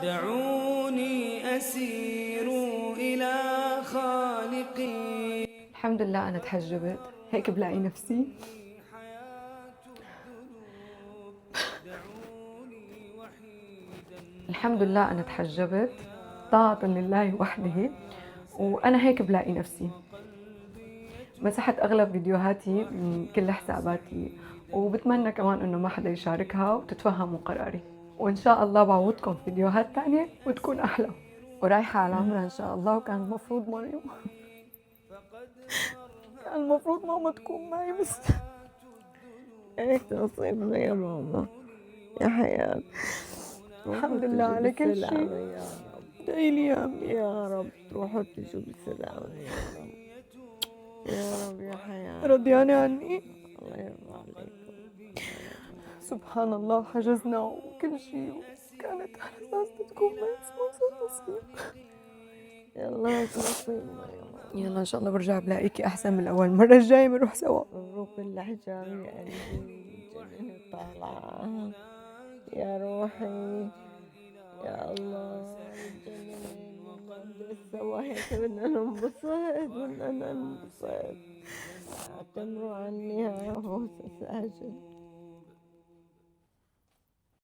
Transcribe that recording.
دعوني أسير إلى خالقي. الحمد لله أنا تحجبت، هيك بلاقي نفسي. الحمد لله أنا تحجبت طاعة لله وحده، وأنا هيك بلاقي نفسي. مسحت أغلب فيديوهاتي من كل حساباتي، وبتمنى كمان إنه ما حدا يشاركها وتتفهموا قراري. وإن شاء الله بعوضكم في فيديوهات تانية وتكون أحلى. ورايحة على عمرة إن شاء الله، وكان المفروض مريم كان المفروض ماما تكون معي، بس هيك نصيبنا يا ماما يا حياة. الحمد لله على كل شيء. يا رب ادعيلي يا أمي. يا رب تروحوا تجوا بالسلامة يا رب يا رب يا حياة. رضيانة عني؟ الله يرضى عليكم. سبحان الله، حجزنا وكل شيء، وكانت على أساس تكون معي، بس ما صار نصيب. يلا هيك نصيبنا يا ماما. يلا إن شاء الله برجع بلاقيكي أحسن من الأول. المرة الجاية بنروح سوا. مبروك الحجاب يا قلبي، جنين طالعة يا روحي. يا الله الجنين ندرس سوا هيك، بدنا ننبسط بدنا ننبسط. اعتمروا عني يا هو ساجد.